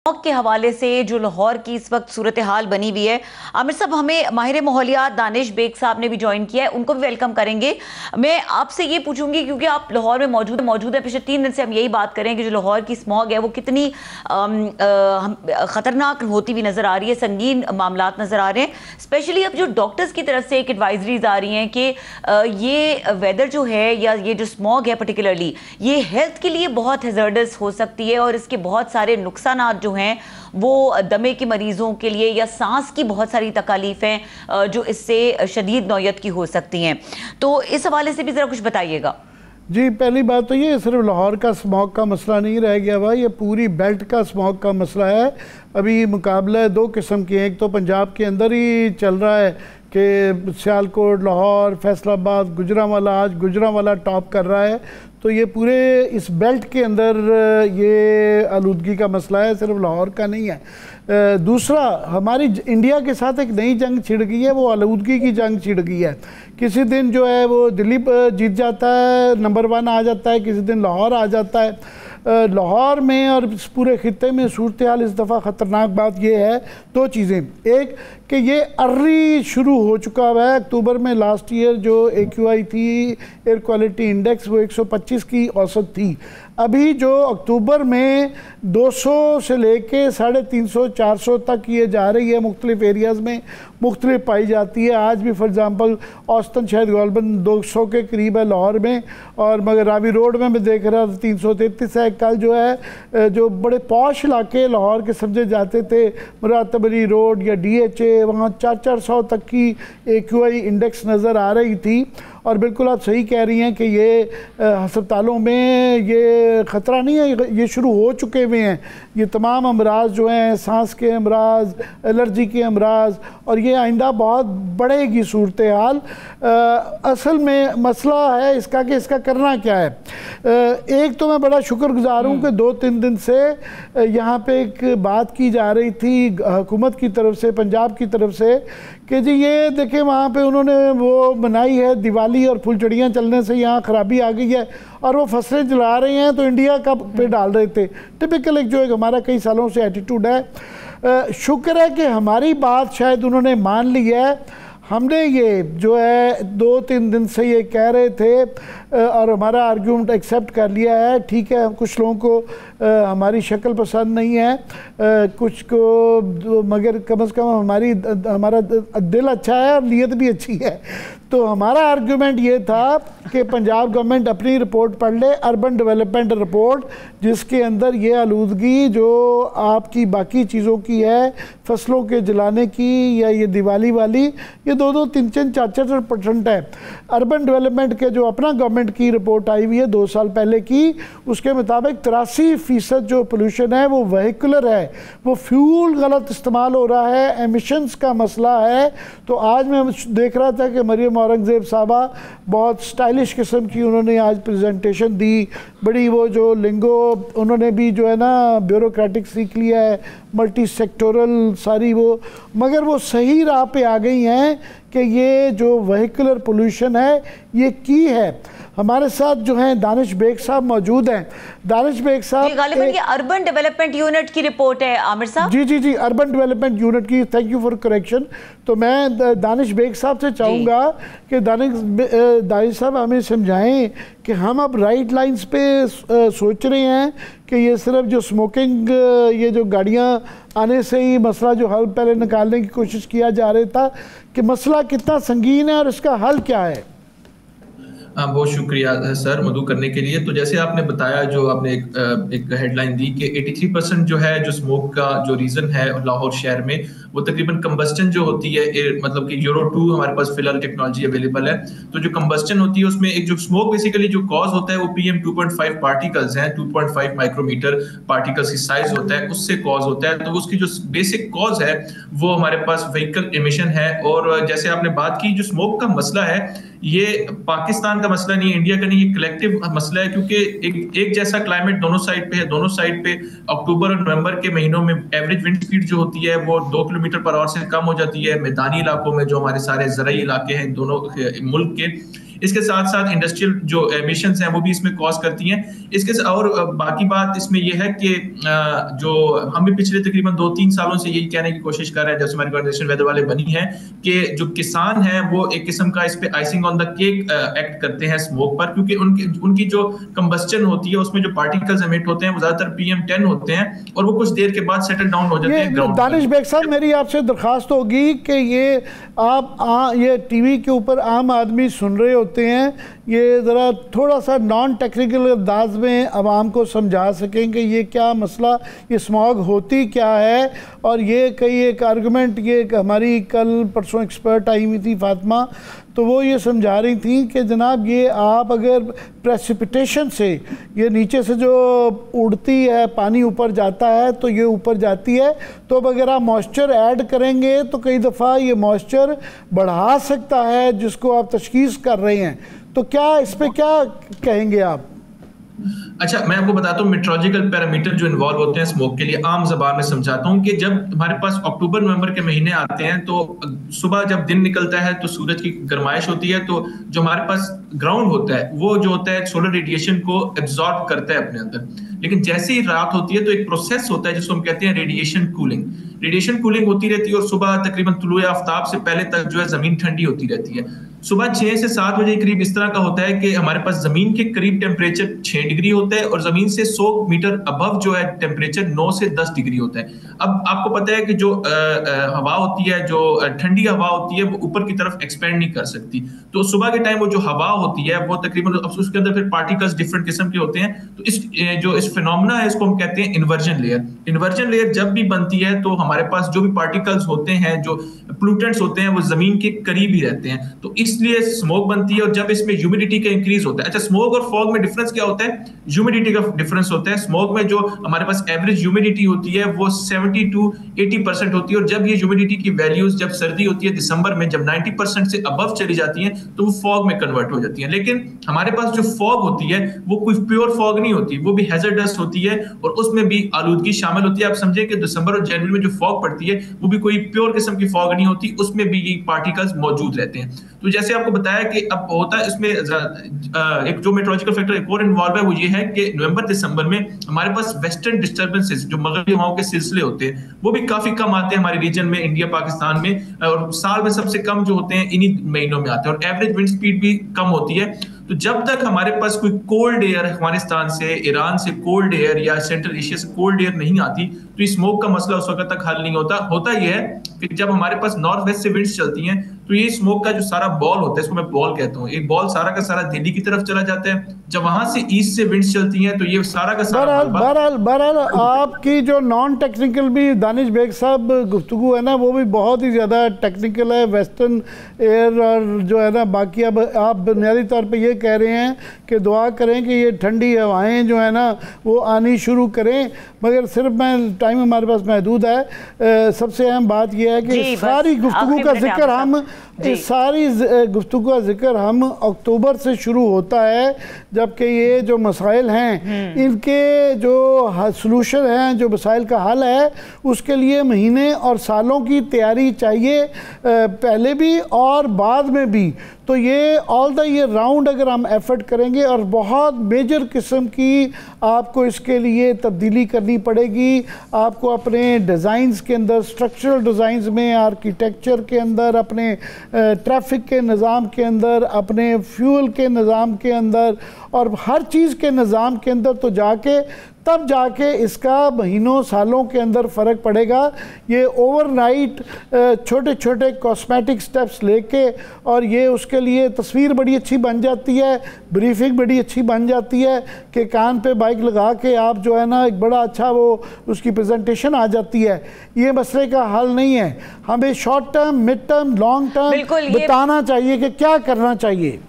के हवाले से जो लाहौर की इस वक्त सूरत हाल बनी हुई है, आमिर साहब हमें माहिर माहौलियात दानिश बेग साहब ने भी ज्वाइन किया है, उनको भी वेलकम करेंगे। मैं आपसे ये पूछूंगी क्योंकि आप लाहौर में मौजूद है, पिछले 3 दिन से हम यही बात करें कि जो लाहौर की स्मॉग है वो कितनी खतरनाक होती हुई नजर आ रही है, संगीन मामलात नजर आ रहे हैं। स्पेशली अब जो डॉक्टर्स की तरफ से एक एडवाइजरीज आ रही हैं कि ये वेदर जो है या ये जो स्मॉग है पर्टिकुलरली ये हेल्थ के लिए बहुत हैजर्डस हो सकती है और इसके बहुत सारे नुकसानात जो हैं वो दमे के मरीजों के लिए या सांस की बहुत सारी तकालीफें जो इससे शदीद नौयत की हो सकती हैं। तो इस हवाले से भी ज़रा कुछ बताइएगा। जी, पहली बात तो ये सिर्फ लाहौर का स्मॉग का मसला नहीं रह गया भाई, ये पूरी बेल्ट का स्मॉग का मसला है। अभी मुकाबला दो किस्म के, एक तो पंजाब के अंदर ही चल रहा है कि सियालकोट, लाहौर, फैसलाबाद, गुजरांवाला, आज गुजरांवाला टॉप कर रहा है। तो ये पूरे इस बेल्ट के अंदर ये आलूदगी का मसला है, सिर्फ लाहौर का नहीं है। दूसरा, हमारी इंडिया के साथ एक नई जंग छिड़ गई है, वो आलूदगी की जंग छिड़ गई है। किसी दिन जो है वो दिल्ली जीत जाता है, नंबर 1 आ जाता है, किसी दिन लाहौर आ जाता है। लाहौर में और इस पूरे खित्ते में सूरत हाल इस दफ़ा ख़तरनाक बात यह है, दो चीज़ें। एक कि ये अर्ली शुरू हो चुका हुआ है। अक्टूबर में लास्ट ईयर जो AQI थी, एयर क्वालिटी इंडेक्स, वो 125 की औसत थी। अभी जो अक्टूबर में 200 से लेके 350 400 तक ये जा रही है, मुख्तलिफ एरियाज़ में मुख्तलिफ पाई जाती है। आज भी फॉर एग्ज़ाम्पल औसतन शायद गोलबन 200 के करीब है लाहौर में, और मगर रावी रोड में मैं देख रहा था 333 है। कल जो है जो बड़े पॉश इलाके लाहौर के समझे जाते थे, मुरातबरी रोड या DHA, वहाँ 400 तक की AQI इंडेक्स नज़र आ रही थी। और बिल्कुल आप सही कह रही हैं कि ये अस्पतालों में ये ख़तरा नहीं है, ये शुरू हो चुके हुए हैं। ये तमाम अमराज जो हैं, सांस के अमराज, एलर्जी के अमराज, और ये आइंदा बहुत बढ़ेगी सूरत हाल। असल में मसला है इसका कि इसका करना क्या है। एक तो मैं बड़ा शुक्रगुजार हूँ कि 2-3 दिन से यहाँ पे एक बात की जा रही थी हुकूमत की तरफ से, पंजाब की तरफ से, कि जी ये देखें वहाँ पे उन्होंने वो मनाई है दिवाली और फुलझड़ियाँ चलने से यहाँ ख़राबी आ गई है और वो फसलें जला रहे हैं, तो इंडिया का पे डाल रहे थे। टिपिकल एक जो एक हमारा कई सालों से एटीट्यूड है। शुक्र है कि हमारी बात शायद उन्होंने मान ली है। हमने ये जो है 2-3 दिन से ये कह रहे थे और हमारा आर्ग्यूमेंट एक्सेप्ट कर लिया है। ठीक है, कुछ लोगों को हमारी शक्ल पसंद नहीं है, कुछ को, मगर कम से कम हमारा दिल अच्छा है और नीयत भी अच्छी है। तो हमारा आर्ग्यूमेंट ये था कि पंजाब गवर्नमेंट अपनी रिपोर्ट पढ़ ले, अर्बन डेवलपमेंट रिपोर्ट, जिसके अंदर ये आलूदगी जो आपकी बाकी चीज़ों की है, फसलों के जलाने की या ये दिवाली वाली, ये 2-2, 3-3, 4-4% है। अर्बन डेवलपमेंट के जो अपना गवर्नमेंट की रिपोर्ट आई हुई है 2 साल पहले की, उसके मुताबिक 83% जो पोल्यूशन है वो व्हीकुलर है, वो फ्यूल गलत इस्तेमाल हो रहा है, एमिशंस का मसला है। तो आज मैं देख रहा था कि मरियम औरंगज़ेब साहबा बहुत स्टाइलिश किस्म की उन्होंने आज प्रेजेंटेशन दी, बड़ी वो जो लिंगो उन्होंने भी जो है ना ब्यूरोक्रेटिक सीख लिया है, मल्टी सेक्टोरल सारी वो, मगर वो सही राह पे आ गई हैं कि ये जो व्हीकुलर पोल्यूशन है ये की है। हमारे साथ जो हैं दानिश बेग साहब मौजूद हैं। दानिश बेग साहब, गालिबन ये अर्बन डेवलपमेंट यूनिट की रिपोर्ट है आमिर साहब। जी, अर्बन डेवलपमेंट यूनिट की, थैंक यू फॉर करेक्शन। तो मैं दानिश बेग साहब से चाहूँगा कि दानिश साहब हमें समझाएं कि हम अब राइट लाइंस पे सोच रहे हैं कि ये सिर्फ जो स्मोकिंग, ये जो गाड़ियाँ आने से ही मसला जो हल पहले निकालने की कोशिश किया जा रहा था, कि मसला कितना संगीन है और इसका हल क्या है। बहुत शुक्रिया सर मदू करने के लिए। तो जैसे आपने बताया, जो आपने एक हेडलाइन दी कि 83% जो है जो स्मोक का जो रीजन है लाहौर शहर में, वो तकरीबन कंबस्टन जो होती है, मतलब कि यूरो 2 हमारे पास फिलहाल टेक्नोलॉजी अवेलेबल है। तो जो कंबस्टन होती है उसमें एक जो स्मोक बेसिकली जो कॉज होता है वो PM 2.5 पार्टिकल्स हैं, 2.5 माइक्रोमीटर पार्टिकल्स की साइज होता है, उससे कॉज होता है। तो उसकी जो बेसिक कॉज है वो हमारे पास व्हीकल एमिशन है। और जैसे आपने बात की, जो स्मोक का मसला है ये पाकिस्तान का मसला नहीं है, इंडिया का नहीं, ये कलेक्टिव मसला है, क्योंकि एक जैसा क्लाइमेट दोनों साइड पे है। दोनों साइड पे अक्टूबर और नवंबर के महीनों में एवरेज विंड स्पीड जो होती है वो 2 किलोमीटर पर आवर से कम हो जाती है। मैदानी इलाकों में जो हमारे सारे ज़राई इलाके हैं दोनों मुल्क के, इसके साथ साथ इंडस्ट्रियल जो एमिशंस हैं वो भी इसमें कॉज करती हैं। इसके और बाकी बात इसमें यह है कि जो हम भी पिछले तकरीबन 2-3 सालों से यही कहने की कोशिश कर रहे हैं, जब से हमारी ऑर्गेनाइजेशन वेदर वाले बनी है, कि जो किसान हैं वो एक किस्म का इस पे icing on the cake act करते हैं स्मोक पर, क्योंकि उनकी जो कंबस्टन होती है उसमें जो पार्टिकल्स एमिट होते हैं वो ज्यादातर PM10 होते हैं और वो कुछ देर के बाद सेटल डाउन हो जाते हैं ग्राउंड। दानिश बेग साहब, मेरी आपसे दरखास्त होगी कि ये ये टीवी के ऊपर आम आदमी सुन रहे होते हैं, ये ज़रा थोड़ा सा नॉन टेक्निकल अंदाज में आवाम को समझा सकें कि ये क्या मसला, ये स्मॉग होती क्या है। और ये कई एक आर्गूमेंट, ये हमारी कल परसों एक्सपर्ट आई हुई थी फातिमा, तो वो ये समझा रही थी कि जनाब ये आप अगर प्रेसिपिटेशन से ये नीचे से जो उड़ती है पानी ऊपर जाता है तो ये ऊपर जाती है, तो अब अगर आप मॉइस्चर ऐड करेंगे तो कई दफ़ा ये मॉइस्चर बढ़ा सकता है जिसको आप तशखीस कर रहे हैं। तो क्या इस पर क्या कहेंगे आप? अच्छा, मैं आपको बताता हूँ मेट्रोलॉजिकल पैरामीटर जो इन्वॉल्व होते हैं स्मोक के लिए, आम ज़बान में समझाता हूँ कि जब हमारे पास अक्टूबर नवंबर के महीने आते हैं तो सुबह जब दिन निकलता है तो सूरज की गर्माइश होती है, तो जो हमारे पास ग्राउंड होता है वो जो होता है सोलर रेडिएशन को एब्जॉर्ब करता है अपने अंदर। लेकिन जैसे ही रात होती है तो एक प्रोसेस होता है जिसको हम कहते हैं रेडिएशन कूलिंग। रेडिएशन कूलिंग होती रहती है और सुबह तकरीबन तुलुए आफ्ताब से पहले तक जो है जमीन ठंडी होती रहती है। सुबह 6 से 7 बजे के करीब इस तरह का होता है कि हमारे पास जमीन के करीब टेम्परेचर 6 डिग्री होता है और जमीन से 100 मीटर अबव जो है टेम्परेचर 9 से 10 डिग्री होता है। अब आपको पता है कि जो हवा होती है, जो ठंडी हवा होती है, वो ऊपर की तरफ एक्सपेंड नहीं कर सकती। तो सुबह के टाइम वो जो हवा होती है वो तकरीबन उसके अंदर फिर पार्टिकल्स डिफरेंट किस्म के होते हैं। तो इस फिनोमेना है इसको हम कहते हैं इन्वर्जन लेयर। इन्वर्जन लेयर जब भी बनती है तो हमारे पास जो भी पार्टिकल्स होते हैं, जो प्लूटेंट्स होते हैं, वो जमीन के करीब ही रहते हैं, तो इसलिए स्मोक बनती है। और जब इसमें ह्यूमिडिटी का इंक्रीज होता है, अच्छा स्मोक और फॉग में डिफरेंस क्या होता है? ह्यूमिडिटी का डिफरेंस होता है। स्मोक में जो हमारे पास एवरेज ह्यूमिडिटी होती है वो 70 to 80% होती है, और जब ये ह्यूमिडिटी की वैल्यूज जब सर्दी होती है दिसंबर में, जब 90% से अबव चली जाती हैं तो वो फॉग में कन्वर्ट हो जाती है। लेकिन हमारे पास जो फॉग होती है वो कोई प्योर फॉग नहीं होती, वो भी हैजर्डस होती है और उसमें भी आलूदगी शामिल होती है। आप समझे कि दिसंबर और जनवरी में जो फॉग पड़ती है वो भी कोई प्योर किस्म की फॉग नहीं होती, उसमें भी ये पार्टिकल्स मौजूद रहते हैं। तो जैसे आपको बताया कि अब होता है इसमें एक जो मेट्रोलॉजिकल फैक्टर एक और इन्वॉल्व है, वो ये है कि नवंबर दिसंबर में हमारे पास वेस्टर्न डिस्टर्बेंसेस, जो मगरबी हवाओं के सिलसिले होते हैं, वो भी काफी कम आते हैं हमारे रीजन में, इंडिया पाकिस्तान में, और साल में सबसे कम जो होते हैं इन्हीं महीनों में आते हैं, और एवरेज विंड स्पीड भी कम होती है। तो जब तक हमारे पास कोई कोल्ड एयर अफगानिस्तान से, ईरान से कोल्ड एयर या सेंट्रल एशिया से कोल्ड एयर नहीं आती, तो इस स्मोक का मसला उस वक्त तक हल नहीं होता। होता यह है कि जब हमारे पास नॉर्थ वेस्ट से विंड्स चलती हैं तो ये स्मोक का जो सारा बॉल होता है, इसको मैं बॉल कहता हूँ, एक बॉल सारा का सारा दिल्ली की तरफ चला जाता है। जब वहां से ईस्ट से विंड्स चलती हैं तो ये सारा का सारा बहरहाल आपकी जो नॉन टेक्निकल भी दानिश बेग साहब गुफ्तगू है ना, वो भी बहुत ही ज़्यादा टेक्निकल है। वेस्टर्न एयर और जो है ना बाकी, अब आप बुनियादी तौर पे ये कह रहे हैं कि दुआ करें कि ये ठंडी हवाएं जो है ना वो आनी शुरू करें, मगर सिर्फ मैं टाइम हमारे पास महदूद है। सबसे अहम बात यह है कि सारी गुफ्तगू का जिक्र हम इस सारी गुफ्तगू का जिक्र हम अक्टूबर से शुरू होता है, जबकि ये जो मसाइल हैं इनके जो सलूशन हैं, जो मसाइल का हल है, उसके लिए महीने और सालों की तैयारी चाहिए, पहले भी और बाद में भी। तो ये ऑल द ईयर राउंड अगर हम एफर्ट करेंगे और बहुत मेजर किस्म की आपको इसके लिए तब्दीली करनी पड़ेगी। आपको अपने डिज़ाइंस के अंदर, स्ट्रक्चरल डिज़ाइंस में, आर्किटेक्चर के अंदर, अपने ट्रैफिक के निज़ाम के अंदर, अपने फ्यूल के निज़ाम के अंदर और हर चीज़ के निज़ाम के अंदर तो तब जाके इसका महीनों सालों के अंदर फ़र्क पड़ेगा। ये ओवरनाइट छोटे छोटे कॉस्मेटिक स्टेप्स लेके और ये उसके लिए तस्वीर बड़ी अच्छी बन जाती है, ब्रीफिंग बड़ी अच्छी बन जाती है कि कान पे बाइक लगा के आप जो है ना एक बड़ा अच्छा वो उसकी प्रेजेंटेशन आ जाती है। ये मसले का हल नहीं है। हमें short term, mid term, long term बताना चाहिए कि क्या करना चाहिए।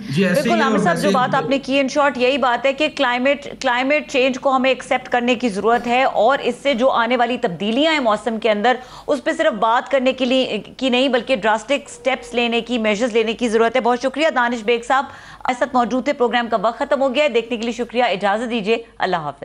बिल्कुल आमिर साहब, जो बात आपने की इन शॉर्ट यही बात है कि क्लाइमेट चेंज को हमें एक्सेप्ट करने की ज़रूरत है, और इससे जो आने वाली तब्दीलियां हैं मौसम के अंदर, उस पर सिर्फ बात करने के लिए की नहीं बल्कि ड्रास्टिक स्टेप्स लेने की, मेजर्स लेने की ज़रूरत है। बहुत शुक्रिया दानिश बेग साहब, हमारे साथ मौजूद थे। प्रोग्राम का वक्त ख़त्म हो गया है। देखने के लिए शुक्रिया, इजाज़त दीजिए, अल्लाह हाफ़िज़।